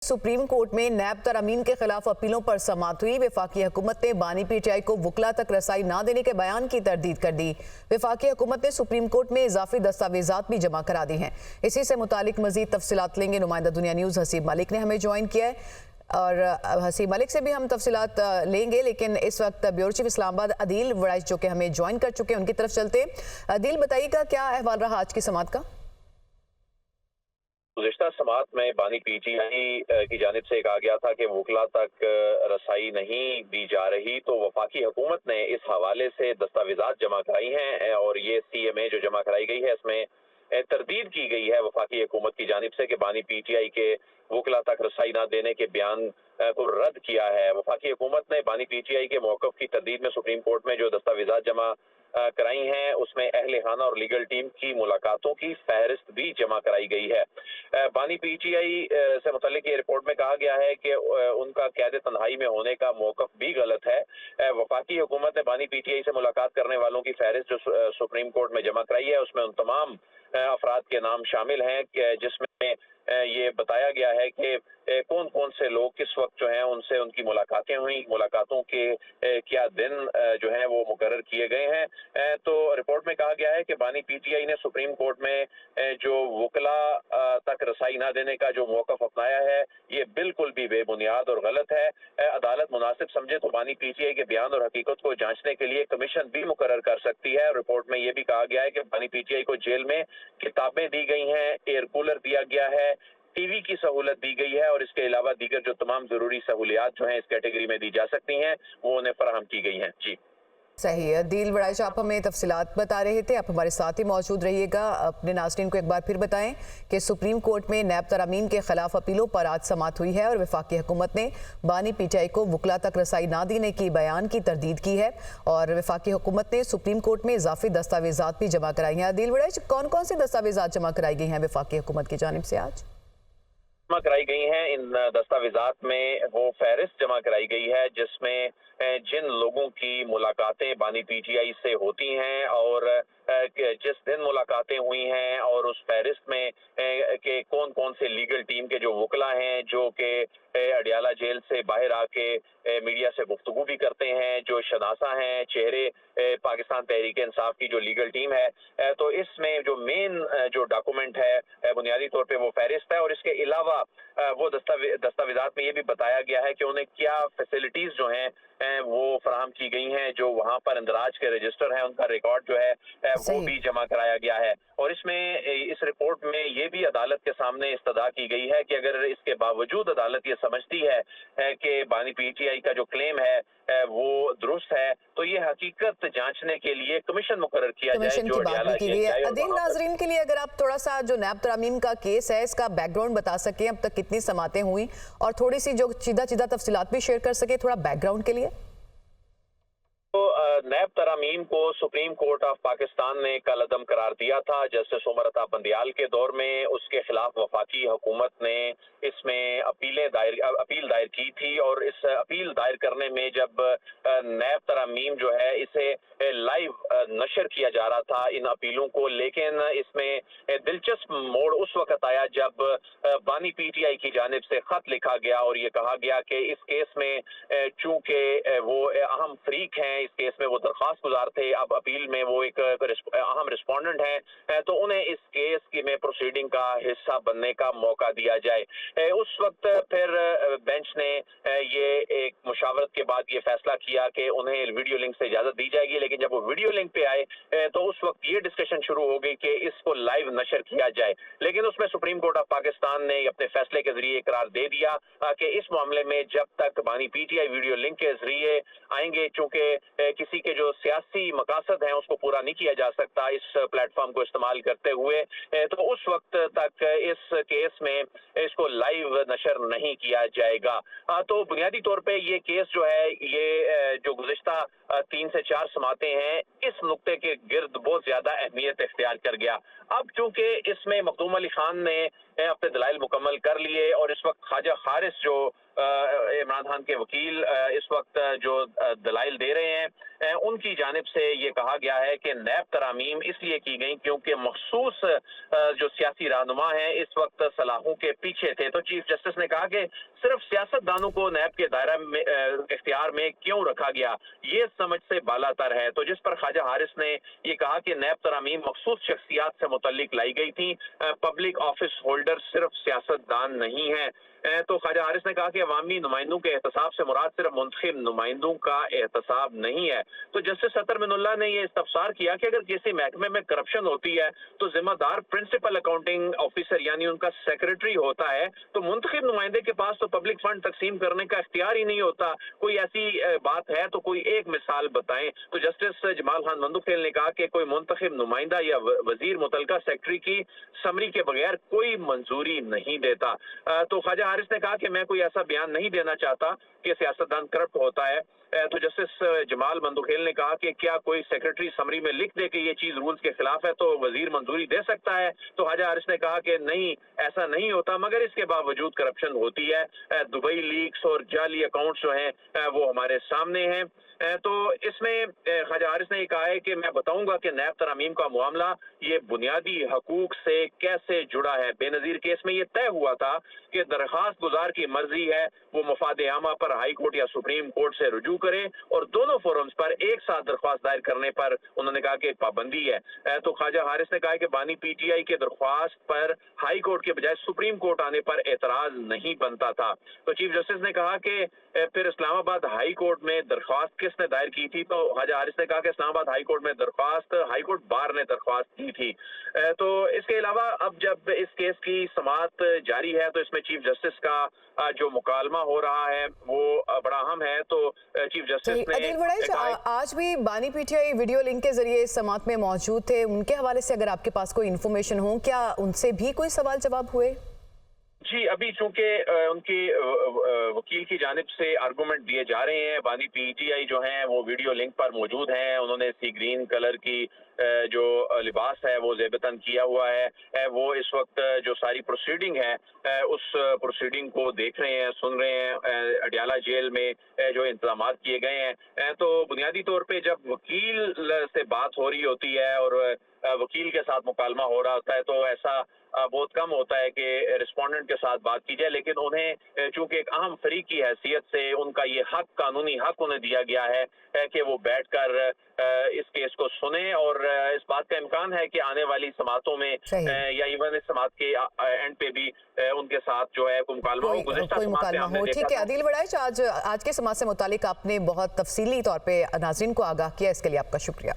Supreme court में नैब तरमीम के खिलाफ अपीलों पर समाअत हुई। वफाकी हुकूमत ने बानी पीटीआई को वकला तक रसाई ना देने के बयान की तरदीद कर दी। वफाकी हुकूमत ने सुप्रीम कोर्ट में इजाफी दस्तावेजात भी जमा करा दी हैं। इसी से मुतालिक मजीद तफसीलात लेंगे। नुमाइंदा दुनिया न्यूज़ हसीब मलिक ने हमें ज्वाइन किया है और हसीब मलिक से भी हम तफसीलात लेंगे, लेकिन इस वक्त ब्यूरो चीफ इस्लामाबाद अदील वड़ाइच जो कि हमें ज्वाइन कर चुके हैं, उनकी तरफ चलते। अदील, बताइएगा क्या अहवाल रहा आज की समाअत का? गुज़िश्ता समाअत में बानी पीटीआई की जानिब से कहा गया था कि वकला तक रसाई नहीं दी जा रही, तो वफाकी हुकूमत ने इस हवाले से दस्तावेजात जमा कराई हैं और ये CMA जो जमा कराई गई है इसमें तरदीद की गई है वफाकी हुकूमत की जानिब से कि बानी पीटीआई के वकला तक रसाई ना देने के बयान को रद्द किया है। वफाकी हुकूमत ने बानी पीटीआई के मौक़िफ़ की तरदीद में सुप्रीम कोर्ट में जो दस्तावेजात जमा कराई हैं उसमें अहले खाना और लीगल टीम की मुलाकातों की फहरिस्त भी जमा कराई गई है। बानी पीटीआई से मुतालिक ये रिपोर्ट में कहा गया है कि उनका कैद तन्हाई में होने का मौक़िफ़ भी गलत है। वफाकी हुकूमत ने बानी पीटीआई से मुलाकात करने वालों की फहरिस्त जो सुप्रीम कोर्ट में जमा कराई है उसमें उन तमाम अफराद के नाम शामिल हैं जिसमें ये बताया गया है कि कौन कौन से लोग किस वक्त जो हैं उनसे उनकी मुलाकातें हुई, मुलाकातों के क्या दिन जो हैं वो मुकर्रर किए गए हैं। तो रिपोर्ट में कहा गया है कि बानी पीटीआई ने सुप्रीम कोर्ट में जो वकला तक रसाई ना देने का जो मौक़िफ़ अपनाया है ये बिल्कुल भी बेबुनियाद और गलत है। अदालत मुनासिब समझे तो बानी पीटीआई के बयान और हकीकत को जांचने के लिए कमीशन भी मुकर्रर कर सकती है। रिपोर्ट में ये भी कहा गया है कि बानी पीटीआई को जेल में किताबें दी गई हैं, एयर कूलर दिया गया है, टीवी की सहूलत दी गई है और इसके अलावा दीगर जो तमाम जरूरी सहूलियात जो हैं इस कैटेगरी में दी जा सकती हैं वो उन्हें फराहम की गई हैं। जी सही है। अदील वड़ाइच, आप हमें तफसीलात बता रहे थे, आप हमारे साथ ही मौजूद रहिएगा। अपने नाज़रीन को एक बार फिर बताएं कि सुप्रीम कोर्ट में नैब तरमीम के खिलाफ अपीलों पर आज समाअत हुई है और वफाकी हुकूमत ने बानी पीटीआई को वकला तक रसाई ना देने की बयान की तरदीद की है और वफाकी हुकूमत ने सुप्रीम कोर्ट में इजाफी दस्तावेजात भी जमा कराई हैं। अदील वड़ाइच, कौन कौन से दस्तावेजात जमा कराई गई हैं वफाकी हुकूमत की जानिब से आज? जमा कराई गई हैं इन दस्तावेजात में वो फहरिस्त जमा कराई गई है जिसमें जिन लोगों की मुलाकातें बानी पीटीआई से होती हैं और जिस दिन मुलाकातें हुई हैं और उस फहरिस्त में के कौन कौन से लीगल टीम के जो वकला हैं जो कि अडियाला जेल से बाहर आके मीडिया से गुफ्तगू भी करते हैं, जो शनासा हैं चेहरे पाकिस्तान तहरीक इंसाफ की जो लीगल टीम है। तो इसमें जो मेन जो डॉक्यूमेंट है बुनियादी तौर पे वो फहरिस्त है और इसके अलावा वो दस्तावेजात में ये भी बताया गया है कि उन्हें क्या फैसिलिटीज जो हैं वो फराहम की गई हैं, जो वहाँ पर इंदराज के रजिस्टर हैं उनका रिकॉर्ड जो है वो भी जमा कराया गया है। और इसमें इस रिपोर्ट में ये भी अदालत के सामने इस्तदा की गई है कि अगर इसके बावजूद अदालत ये समझती है कि बानी पीटीआई का जो क्लेम है वो दुरुस्त है तो ये हकीकत जांचने के लिए कमीशन मुकर्रर किया जाए जो अडियाला जेल जाए। अदील, नाजरीन के लिए अगर आप थोड़ा सा जो नैब तरमीम का केस है इसका बैकग्राउंड बता सकें, अब तक कितनी समातें हुई और थोड़ी सी जो सीधा तफसीलात भी शेयर कर सके थोड़ा बैकग्राउंड के लिए। तो नैब तरामीम को सुप्रीम कोर्ट ऑफ पाकिस्तान ने कल अदम करार दिया था जस्टिस उमर अता बंदियाल के दौर में। उसके खिलाफ वफाकी हुकूमत ने इसमें अपील दायर की थी और इस अपील दायर करने में जब नैब तरामीम जो है इसे लाइव नशर किया जा रहा था इन अपीलों को, लेकिन इसमें दिलचस्प मोड़ उस वक्त आया जब बानी पीटीआई की जानिब से खत लिखा गया और ये कहा गया कि इस केस में चूंकि वो अहम फरीक हैं, इस केस में वो दरख्वास्त गुजार थे, अब अपील में वो एक अहम रिस्पोंडेंट हैं, तो उन्हें इस केस की में प्रोसीडिंग का हिस्सा बनने का मौका दिया जाए। उस वक्त फिर बेंच ने ये एक मुशावरत के बाद ये फैसला किया कि उन्हें वीडियो लिंक से इजाजत दी जाएगी, लेकिन जब वो वीडियो लिंक पे आए तो उस वक्त ये डिस्कशन शुरू हो गई कि इसको लाइव नशर किया जाए। लेकिन उसमें सुप्रीम कोर्ट ऑफ पाकिस्तान ने अपने फैसले के जरिए इकरार दे दिया कि इस मामले में जब तक बानी पीटीआई वीडियो लिंक के जरिए आएंगे, चूंकि किसी के जो सियासी मकासद हैं उसको पूरा नहीं किया जा सकता इस प्लेटफॉर्म को इस्तेमाल करते हुए, तो उस वक्त तक इस केस में इसको लाइव नशर नहीं किया जाएगा। तो बुनियादी तौर पे ये केस जो है ये जो गुज़िश्ता 3 से 4 समातें हैं इस नुक्ते के गिर्द बहुत ज्यादा अहमियत इख्तियार कर गया। अब चूंकि इसमें मखदूम अली खान ने अपने दलाइल मुकम्मल कर लिए और इस वक्त ख्वाजा हारिस जो इमरान खान के वकील इस वक्त जो दलाइल दे रहे हैं, उनकी जानिब से ये कहा गया है कि नैब तरामीम इसलिए की गई क्योंकि मखसूस जो सियासी रहनुमा हैं इस वक्त सलाहों के पीछे थे। तो चीफ जस्टिस ने कहा कि सिर्फ सियासतदानों को नैब के दायरा में इख्तियार में क्यों रखा गया, ये समझ से बालातर है। तो जिस पर ख्वाजा हारिस ने ये कहा कि नैब तरामीम मखसूस शख्सियात से मुतल्लिक लाई गई थी, पब्लिक ऑफिस होल्डर सिर्फ सियासतदान नहीं है। तो ख्वाजा हारिस ने कहा कि अवामी नुमाइंदों के एहतसाब से मुराद सिर्फ मुंतखब नुमाइंदों का एहतसाब नहीं है। तो जस्टिस अतर मिनुल्लाह ने यह इस्तफसार किया कि अगर किसी महकमे में करप्शन होती है तो जिम्मेदार प्रिंसिपल अकाउंटिंग ऑफिसर यानी उनका सेक्रेटरी होता है, तो मुंतखब नुमाइंदे के पास तो पब्लिक फंड तकसीम करने का इख्तियार ही नहीं होता। कोई ऐसी बात है तो कोई एक मिसाल बताएं। तो जस्टिस जमाल खान मंदुखेल ने कहा कि कोई मुंतखब नुमाइंदा या वजीर मुतलका सेक्रेटरी की समरी के बगैर कोई मंजूरी नहीं देता। तो ख्वाजा हारिस ने कहा कि मैं कोई ऐसा बयान नहीं देना चाहता कि सियासतदान करप्ट होता है। तो जस्टिस जमाल मंदुखेल ने कहा कि क्या कोई सेक्रेटरी समरी में लिख दे कि ये चीज रूल्स के खिलाफ है तो वजीर मंजूरी दे सकता है। तो ख्वाजा हारिस ने कहा कि नहीं, ऐसा नहीं होता, मगर इसके बावजूद करप्शन होती है। दुबई लीक्स और जाली अकाउंट्स जो हैं वो हमारे सामने हैं। तो इसमें ख्वाजा हारिस ने ये कहा है कि मैं बताऊंगा कि नैब तरामीम का मामला ये बुनियादी हकूक से कैसे जुड़ा है। बेनजीर केस में ये तय हुआ था कि दरखास्त गुजार की मर्जी है वो मफाद आमा पर हाई कोर्ट या सुप्रीम कोर्ट से रुजू करे, और दोनों फोरम्स पर एक साथ दरख्वास्त दायर करने पर उन्होंने कहा कि पाबंदी है। तो ख्वाजा हारिस ने कहा कि बानी पीटीआई के दरख्वास्त पर हाई कोर्ट के बजाय सुप्रीम कोर्ट आने पर एतराज नहीं बनता था। तो चीफ जस्टिस ने कहा कि फिर इस्लामाबाद हाई कोर्ट में दरख्वास्त किसने दायर की थी। तो ख्वाजा हारिस ने कहा कि इस्लामाबाद हाई कोर्ट में दरख्वास्त हाई कोर्ट बार ने दरख्वास्त की थी। तो इसके अलावा अब जब इस केस की समाअत जारी है तो इसमें चीफ जस्टिस का जो मुकालमा हो रहा है वो बड़ा अहम है। तो चीफ जस्टिस ने अदिल वड़ैच आज भी बानी पीटीआई वीडियो लिंक के जरिए इस समाअत में मौजूद थे, उनके हवाले से अगर आपके पास कोई इन्फॉर्मेशन हो, क्या उनसे भी कोई सवाल जवाब हुए? जी, अभी चूंकि उनके वकील की जानिब से आर्गूमेंट दिए जा रहे हैं, बानी पीटीआई जो हैं वो वीडियो लिंक पर मौजूद हैं। उन्होंने सी ग्रीन कलर की जो लिबास है वो ज़ेबतन किया हुआ है। वो इस वक्त जो सारी प्रोसीडिंग है उस प्रोसीडिंग को देख रहे हैं, सुन रहे हैं। अडियाला जेल में जो इंतजाम किए गए हैं, तो बुनियादी तौर पे जब वकील से बात हो रही होती है और वकील के साथ मुकालमा हो रहा होता है तो ऐसा बहुत कम होता है कि रिस्पोंडेंट के साथ बात की जाए, लेकिन उन्हें चूंकि एक अहम फरीक की हैसियत से उनका ये हक, कानूनी हक उन्हें दिया गया है कि वो बैठकर इस केस को सुने। और इस बात का इम्कान है कि आने वाली समातों में या इवन इस समात के एंड पे भी उनके साथ जो है कोई मुकालमा हो। कोई मुकालमा हो, ठीक है। अदिल वड़ैच, आज के समात से मुतालिक आपने बहुत तफसीली तौर पे नाज़रीन को आगाह किया, इसके लिए आपका शुक्रिया।